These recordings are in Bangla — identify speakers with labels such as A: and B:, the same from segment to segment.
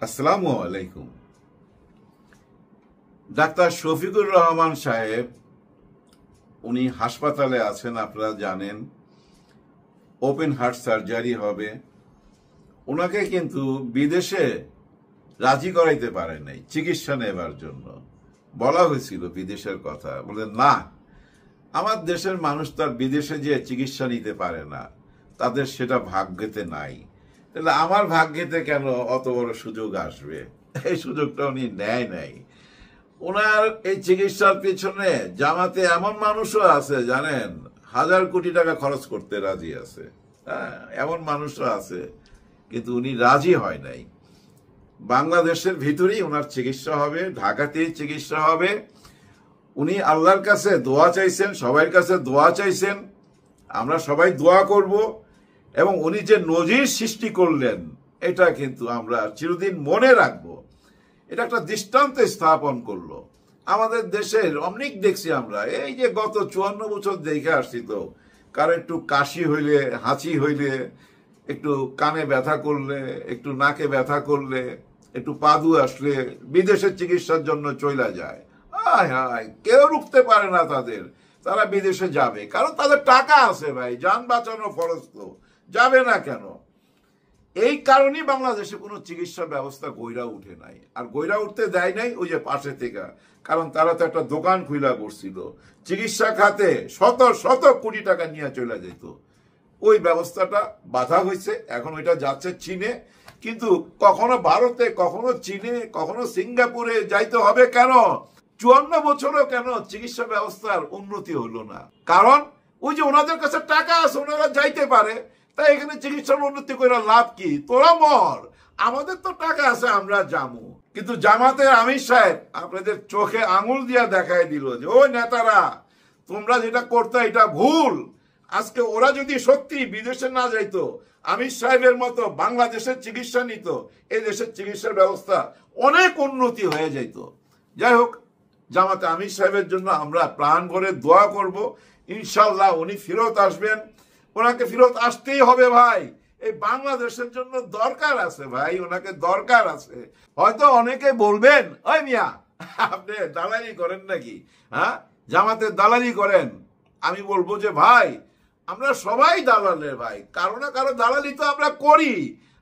A: আসসালামু আলাইকুম। ডাক্তার শফিকুর রহমান সাহেব উনি হাসপাতালে আছেন, আপনারা জানেন। ওপেন হার্ট সার্জারি হবে। ওনাকে কিন্তু বিদেশে রাজি করাইতে পারে নাই চিকিৎসা নেবার জন্য। বলা হয়েছিল বিদেশের কথা, বলে না, আমার দেশের মানুষ তার বিদেশে যে চিকিৎসা নিতে পারে না, তাদের সেটা ভাগ্যেতে নাই। তাহলে আমার ভাগ্যেতে কেন অত বড় সুযোগ আসবে? এই সুযোগটা উনি নেয় নাই। ওনার এই চিকিৎসার পিছনে জামাতে এমন মানুষও আছে জানেন, 1000 কোটি টাকা খরচ করতে রাজি আছে। হ্যাঁ, এমন মানুষও আছে, কিন্তু উনি রাজি হয় নাই। বাংলাদেশের ভিতরেই ওনার চিকিৎসা হবে, ঢাকাতেই চিকিৎসা হবে। উনি আল্লাহর কাছে দোয়া চাইছেন, সবার কাছে দোয়া চাইছেন, আমরা সবাই দোয়া করব। এবং উনি যে নজির সৃষ্টি করলেন, এটা কিন্তু আমরা চিরদিন মনে রাখবো। এটা একটা দৃষ্টান্ত স্থাপন করলো। আমাদের দেশের অনেক দেখছি আমরা, এই যে গত 54 বছর দেখে আসছি, তো কারো একটু কাশি হইলে, হাঁচি হইলে, একটু কানে ব্যথা করলে, একটু নাকে ব্যথা করলে, একটু পাদু আসলে বিদেশের চিকিৎসার জন্য চলে যায়। হায় হায়, কেউ রুখতে পারে না তাদের। তারা বিদেশে যাবে, কারণ তাদের টাকা আছে ভাই, যান বাঁচানো ফরজ, তো যাবে না কেন? এই কারণেই বাংলাদেশে কোনো চিকিৎসা ব্যবস্থা গইরা উঠে নাই। আর গইরা উঠতে দেয় নাই ওই যে পাশে থেকে, কারণ তারা তো একটা দোকান খুলা করছিল চিকিৎসা খাতে, শত শত কোটি টাকা নিয়ে চলে যেত। ওই ব্যবস্থাটা বাধা হয়েছে, এখন ওইটা যাচ্ছে চীনে। কিন্তু কখনো ভারতে, কখনো চীনে, কখনো সিঙ্গাপুরে যাইতে হবে কেন? 54 বছরও কেন চিকিৎসা ব্যবস্থার উন্নতি হলো না? কারণ ওই যে ওনাদের কাছে টাকা আছে, ওনারা যাইতে পারে। তাই এখানে চিকিৎসার উন্নতি করে লাভ কি? তোরা মর, আমাদের তো টাকা আছে, আমরা যাবো। কিন্তু জামাতের আমির সাহেব আপনাদের চোখে আঙুল দিয়া দেখাই দিল যে ও নেতারা, তোমরা যেটা করতে এটা ভুল। আজকে ওরা যদি সত্যি বিদেশে না যাইতো, আমির সাহেবের মতো বাংলাদেশের চিকিৎসা নিত, এই দেশের চিকিৎসার ব্যবস্থা অনেক উন্নতি হয়ে যেত। যাই হোক, জামাতে আমির সাহেবের জন্য আমরা প্রাণ ভরে দোয়া করব। ইনশাল্লাহ উনি ফেরত আসবেন। ওনাকে ফেরত আসতেই হবে ভাই, এই বাংলাদেশের জন্য দরকার আছে ভাই, ওনাকে দরকার আছে। হয়তো অনেকে বলবেন, ওই মিয়া আপনি দালালি করেন নাকি? হ্যাঁ, জামাতের দালালি করেন। আমি বলবো যে ভাই, আমরা সবাই দালালের ভাই, কারো না কারো দালালি তো আমরা করি।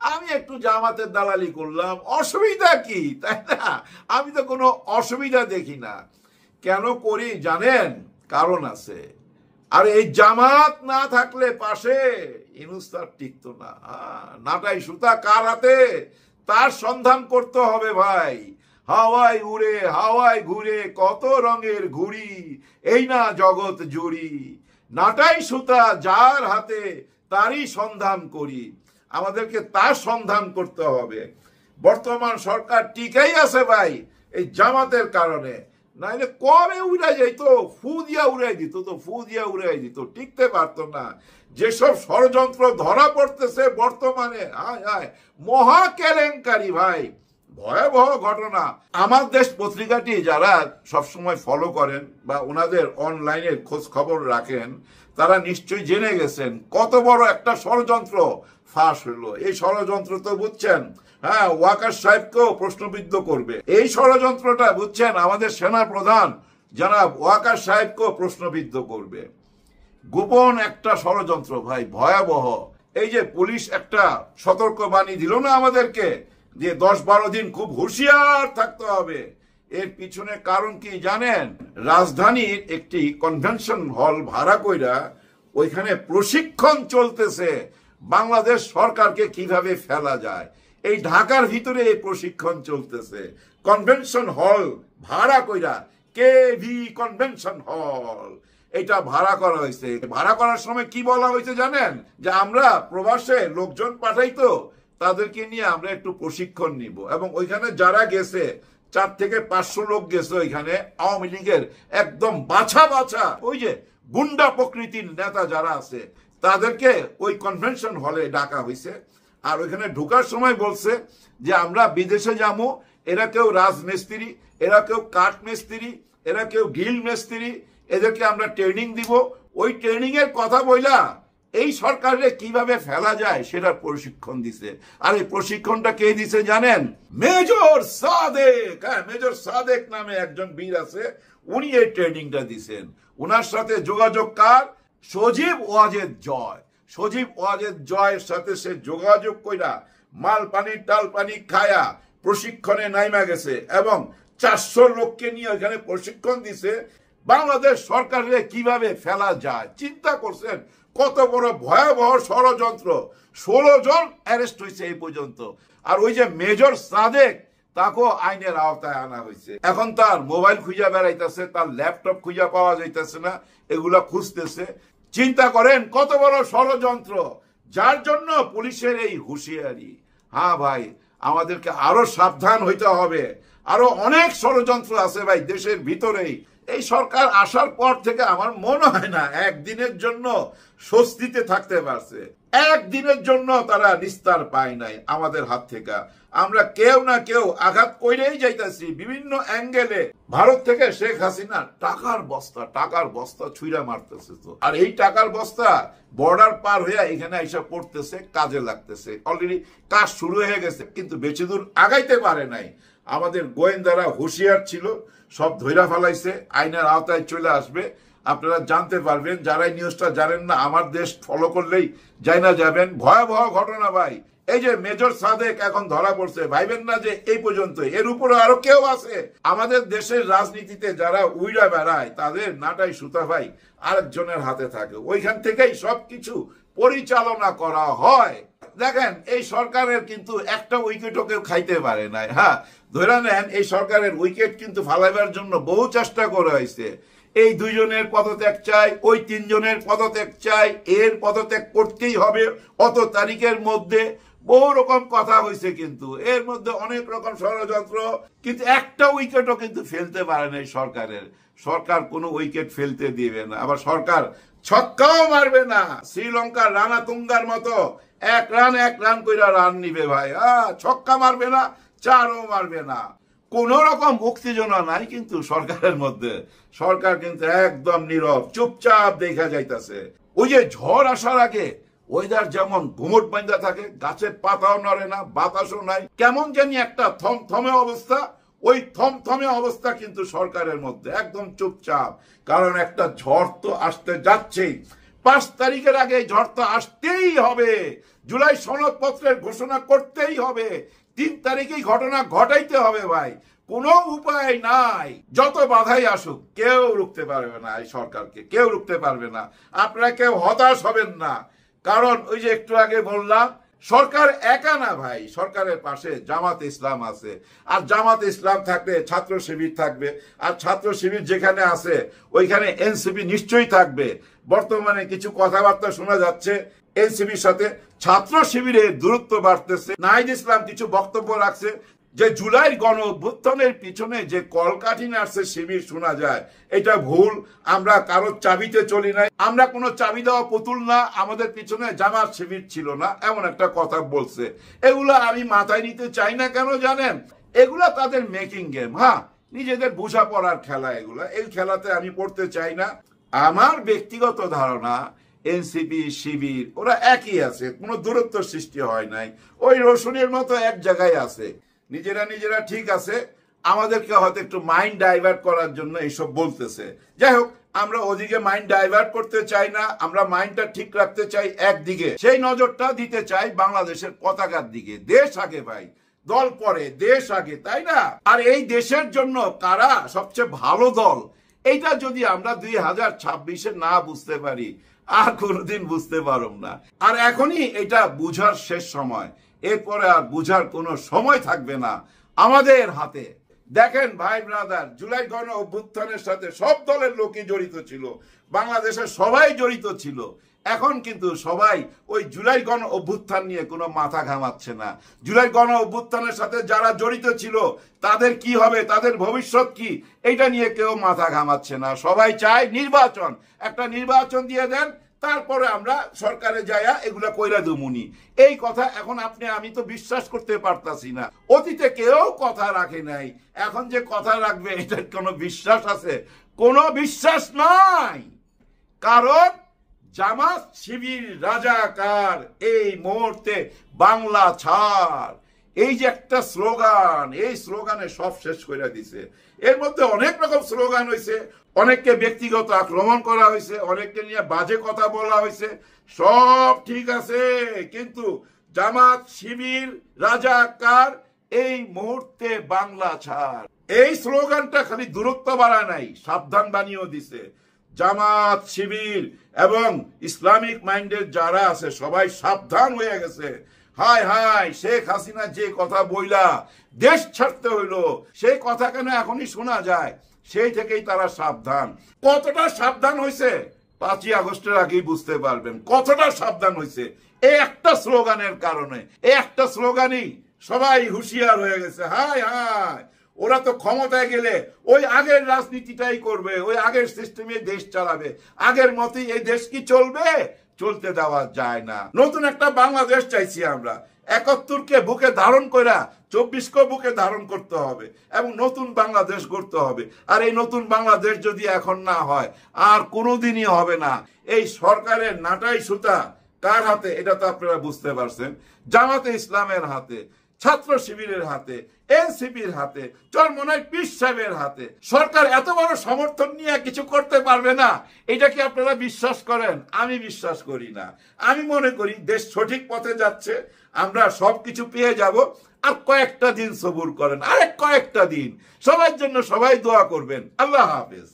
A: আমি একটু জামাতের দালালি করলাম, অসুবিধা কি, তাই না? আমি তো কোনো অসুবিধা দেখি না। কেন করি জানেন? কারণ আছে। আর এই জামাত না থাকলে পাশে, ইউনূস স্যার টিকতো না। নাটাই সুতা কার হাতে, তার সন্ধান করতে হবে ভাই। হাওয়ায় উড়ে হাওয়ায় ঘুরে কত রঙের ঘুড়ি, এই না জগৎ জুড়ি। নাটাই সুতা যার হাতে, তারই সন্ধান করি। আমাদেরকে তার সন্ধান করতে হবে। বর্তমান সরকার টিকেই আছে ভাই এই জামাতের কারণে, নাইলে কবে উড়ে যেত, ফু দিয়া উড়াই দিত, তো ফু দিয়া উড়াই দিত, টিকতে পারতো না। যেসব ষড়যন্ত্র ধরা পড়তেছে বর্তমানে, হায় হায়, মহা কেলেঙ্কারি ভাই, ভয়াবহ ঘটনা। আমার দেশ পত্রিকাটি যারা সবসময় ফলো করেন বা ওনাদের অনলাইনে খোঁজ খবর রাখেন, তারা নিশ্চয়ই জেনে গেছেন কত বড় একটা ষড়যন্ত্র ফাঁস হলো। এই ষড়যন্ত্র তো বুঝছেন, হ্যাঁ, ওয়াকার সাহেবকেও প্রশ্নবিদ্ধ করবে। এই ষড়যন্ত্রটা বুঝছেন, আমাদের সেনা প্রধান জনাব ওয়াকার সাহেবকেও প্রশ্নবিদ্ধ করবে। গোপন একটা ষড়যন্ত্র ভাই, ভয়াবহ। এই যে পুলিশ একটা সতর্কবাণী দিল না আমাদেরকে, যে 10-12 দিন খুব হুঁশিয়ার থাকতে হবে। এর পিছনে কারণ কি জানেন? রাজধানীর একটি কনভেনশন হল ভাড়া কইরা ওইখানে প্রশিক্ষণ চলতেছে বাংলাদেশ সরকারকে কিভাবে ফেলা যায়। এই ঢাকার ভিতরে এই প্রশিক্ষণ চলতেছে। কনভেনশন হল ভাড়া কইরা, কেভি কনভেনশন হল, এটা ভাড়া করা হয়েছে। ভাড়া করার সময় কি বলা হয়েছে জানেন? যে আমরা প্রবাসে লোকজন পাঠাইতো, তাদেরকে নিয়ে আমরা একটু প্রশিক্ষণ নিব। এবং ওইখানে যারা গেছে, 4 থেকে 500 লোক গেছে ওইখানে, আওয়ামী লীগের একদম বাছা বাছা ওই যে গুন্ডা প্রকৃতির নেতা যারা আছে, তাদেরকে ওই কনভেনশন হলে ডাকা হয়েছে। আর ওইখানে ঢোকার সময় বলছে যে আমরা বিদেশে যাবো, এরা কেউ রাজমিস্ত্রি, এরা কেউ কাঠ মিস্ত্রি, এরা কেউ গিল মিস্ত্রি, এদেরকে আমরা ট্রেনিং দিব। ওই ট্রেনিং এর কথা বইলা এই সরকারে কিভাবে ফেলা যায় সেটার প্রশিক্ষণ দিছে। আর এই প্রশিক্ষণটা কে দিছে জানেন? মেজর সাদেক। হ্যাঁ, মেজর সাদেক নামে একজন বীর আছে, উনি এই ট্রেনিংটা দিছেন। উনার সাথে যোগাযোগ কার? সজীব ওয়াজেদ জয়। সজীব ওয়াজেদ জয়ের সাথে সে যোগাযোগ কইরা মাল পানি টাল পানি খায়া প্রশিক্ষণে নাইমা গেছে এবং 400 লোককে নিয়ে এখানে প্রশিক্ষণ দিছে বাংলাদেশ সরকারে কিভাবে ফেলা যায়। চিন্তা করছেন কত বড় ভয়াবহ ষড়যন্ত্র। 16 জন অ্যারেস্ট হয়েছে এই পর্যন্ত। আর ওই যে মেজর সাদেক, তাকেও আইনের আওতায় আনা হয়েছে। এখন তার মোবাইল খুঁজে বেড়াইতেছে, তার ল্যাপটপ খুঁজে পাওয়া যাইতেছে না, এগুলা খুঁজতেছে। চিন্তা করেন কত বড় ষড়যন্ত্র, যার জন্য পুলিশের এই হুঁশিয়ারি। হ্যাঁ ভাই, আমাদেরকে আরো সাবধান হইতে হবে। আরো অনেক ষড়যন্ত্র আছে ভাই দেশের ভিতরেই। এই সরকার আসার পর থেকে আমার মনে হয় না একদিনের জন্য স্বস্তিতে থাকতে পারছে। একদিনের জন্য তারা নিস্তার পায় নাই আমাদের হাত থেকে। আমরা কেউ না কেউ আঘাত কইরেই যাইতাছি বিভিন্ন অ্যাঙ্গেলে। ভারত থেকে শেখ হাসিনা টাকার বস্তা ছুঁড়া মারতেছে। তো আর এই টাকার বস্তা বর্ডার পার হয়ে এখানে এসে পড়তেছে, কাজে লাগতেছে। অলরেডি কাজ শুরু হয়ে গেছে, কিন্তু বেশি দূর আগাইতে পারে নাই। আমাদের গোয়েন্দারা হুঁশিয়ার ছিল, সব ধইরা ফেলাইছে, আইনের আওতায় চলে আসবে। আপনারা জানতে পারবেন, যারাই নিউজটা জানেন না আমার দেশ ফলো করলেই জানা যাবেন। ভয়াবহ ঘটনা ভাই। এই যে মেজর সাদেক এখন ধরা পড়ছে, ভাইবেন না যে এই পর্যন্ত, এর উপরে আরো কেউ আছে। আমাদের দেশের রাজনীতিতে যারা উইরা বেড়ায় তাদের নাটাই সুতা ভাই আরেকজনের হাতে থাকে, ওইখান থেকেই সবকিছু পরিচালনা করা হয়। দেখেন এই সরকারের কিন্তু একটা উইকেটও কেউ খাইতে পারে নাই। হ্যাঁ, ধরে নেন এই সরকারের উইকেট কিন্তু ফালাইবার জন্য বহু চেষ্টা করা হয়েছে। এই 2 জনের পদত্যাগ চাই, ওই 3 জনের পদত্যাগ চাই, এর পদত্যাগ করতেই হবে অত তারিখের মধ্যে, বহু রকম কথা হয়েছে। কিন্তু এর মধ্যে অনেক রকম ষড়যন্ত্র, কিন্তু একটা উইকেটও কিন্তু ফেলতে পারে না এই সরকারের। সরকার কোনো উইকেট ফেলতে দিবে না, আবার সরকার ছক্কাও মারবে না। শ্রীলঙ্কার রানা তুঙ্গার মতো এক রান কইরা রান নিবে ভাই। ছক্কা মারবে না, 4ও মারবে না। কোন রকম উত্তেজনা নাই কিন্তু সরকারের মধ্যে। সরকার কিন্তু একদম নীরব, চুপচাপ দেখা যাইতাছে। ওই যে ঝড় আসার আগে ওয়েদার যেমন ঘুমট বাঁধা থাকে, গাছের পাতাও নড়ে না, বাতাসও নাই, কেমন জানি একটা থমথমে অবস্থা। ওই থমথমে অবস্থা কিন্তু সরকারের মধ্যে, একদম চুপচাপ। কারণ একটা ঝড় তো আসতে যাচ্ছেই। 5 তারিখের আগে ঝড় তো আসতেই হবে, জুলাই সনদপত্রের ঘোষণা করতেই হবে, 3 তারিখেই ঘটনা ঘটাইতে হবে ভাই। কোনো উপায় নাই। যত বাধাই আসুক কেউ রুখতে পারবে না এই সরকারকে, কেউ রুখতে পারবে না। আপনারা কেউ হতাশ হবেন না, কারণ ওই যে একটু আগে বললাম সরকার একা না ভাই, সরকারের পাশে জামাত ইসলাম আছে। আর জামাত ইসলাম থাকলে ছাত্র শিবির থাকবে, আর ছাত্র শিবির যেখানে আছে ওইখানে এনসিপি নিশ্চয়ই থাকবে। বর্তমানে কিছু কথাবার্তা শোনা যাচ্ছে এনসিপির সাথে ছাত্র শিবিরের দূরত্ব বাড়তেছে। নাহিদ ইসলাম কিছু বক্তব্য রাখছে যে জুলাইয়ের গণ অভ্যুত্থানের পিছনে যে কলকাঠি নাড়ছে শিবির শোনা যায়, এটা ভুল। আমরা কারো চাবিতে চলি নাই, আমরা কোনো চাবি দেওয়া পুতুল না, আমাদের পিছনে জামাত শিবির ছিল না, এমন একটা কথা বলছে। এগুলা আমি মাথায় নিতে চাই না। কেন জানেন? এগুলা তাদের মেকিং গেম। হ্যাঁ, নিজেদের বোঝা পড়ার খেলা এগুলা। এই খেলাতে আমি পড়তে চাই না। আমার ব্যক্তিগত ধারণা এনসিপি শিবির ওরা একই আছে, কোনো দূরত্ব সৃষ্টি হয় নাই। ওই রসুনের মতো এক জায়গায় আছে, নিজেরা ঠিক আছে। আমাদেরকে হয়তো একটু মাইন্ড ডাইভার্ট করার জন্য এইসব বলতেছে। যাই হোক, আমরা ওদিকে মাইন্ড ডাইভার্ট করতে চাই না, আমরা মাইন্ডটা ঠিক রাখতে চাই একদিকে। সেই নজরটা দিতে চাই বাংলাদেশের পতাকার দিকে। দেশ আগে ভাই, দল পরে, দেশ আগে, তাই না? আর এই দেশের জন্য কারা সবচেয়ে ভালো দল, এইটা যদি আমরা 2026-এ না বুঝতে পারি আর কোনোদিন বুঝতে পারব না। আর এখনই এটা বুঝার শেষ সময়, এরপরে আর বুঝার কোনো সময় থাকবে না আমাদের হাতে। দেখেন ভাই ব্রাদার, জুলাই গণ অভ্যুত্থানের সাথে সব দলের লোকই জড়িত ছিল, বাংলাদেশের সবাই জড়িত ছিল। এখন কিন্তু সবাই ওই জুলাই গণ অভ্যুত্থান নিয়ে কোনো মাথা ঘামাচ্ছে না। জুলাই গণ অভ্যুত্থানের সাথে যারা জড়িত ছিল তাদের কি হবে, তাদের ভবিষ্যৎ কি, এটা নিয়ে কেউ মাথা ঘামাচ্ছে না। সবাই চায় নির্বাচন, একটা নির্বাচন দিয়ে দেন, তারপরে আমরা সরকারে যাইয়া এগুলা কইরা দুমুনি। এই কথা এখন আপনি আমি তো বিশ্বাস করতে পারতাছি না। অতীতে কেউ কথা রাখে নাই, এখন যে কথা রাখবে এটার কোনো বিশ্বাস আছে? কোনো বিশ্বাস নাই। কারণ জামাত শিবির রাজাকার এই মুহূর্তে বাংলা ছাড়, এই যে একটা স্লোগান, এই স্লোগানে সব শেষ করে দিছে। এর মধ্যে অনেক রকম স্লোগান হয়েছে, অনেককে ব্যক্তিগত আক্রমণ করা হয়েছে, অনেককে নিয়ে বাজে কথা বলা হয়েছে, সব ঠিক আছে, কিন্তু জামাত শিবির রাজাকার এই মুহূর্তে বাংলা ছাড়, এই স্লোগানটা খালি দূরত্ব বাড়ায় নাই, সাবধান বানিয়েও দিছে। জামাত শিবির এবং ইসলামিক মাইন্ডের যারা আছে সবাই সাবধান হয়ে গেছে। হায় হায়, শেখ হাসিনা যে কথা বইলা দেশ ছাড়তে হইল, সেই কথা কেন এখনই শোনা যায়, সেই থেকেই তারা সাবধান। কতটা সাবধান হয়েছে 5ই আগস্টের আগেই বুঝতে পারবেন কতটা সাবধান হয়েছে। এই একটা স্লোগানের কারণে, এই একটা স্লোগানই সবাই হুঁশিয়ার হয়ে গেছে। হায় হায়, ওরা তো ক্ষমতায় গেলে ওই আগের রাজনীতিটাই করবে, ওই আগের সিস্টেমে দেশ চালাবে, আগের মতোই এই দেশ কি চলবে? চলতে দেওয়া যায় না। নতুন একটা বাংলাদেশ চাইছি আমরা, 71কে বুকে ধারণ করা 24কে বুকে ধারণ করতে হবে এবং নতুন বাংলাদেশ গড়তে হবে। আর এই নতুন বাংলাদেশ যদি এখন না হয় আর কোনোদিনই হবে না। এই সরকারের নাটাই সুতা কার হাতে এটা তো আপনারা বুঝতে পারছেন, জামাতে ইসলামের হাতে, ছাত্র শিবিরের হাতে, এনসিপির হাতে, চরমনাই পীর সাহেবের হাতে। সরকার এত বড় সমর্থন নিয়ে কিছু করতে পারবে না, এটা কি আপনারা বিশ্বাস করেন? আমি বিশ্বাস করি না। আমি মনে করি দেশ সঠিক পথে যাচ্ছে, আমরা সবকিছু পেয়ে যাব। আর কয়েকটা দিন সবুর করেন, আরেক কয়েকটা দিন, সবার জন্য সবাই দোয়া করবেন। আল্লাহ হাফেজ।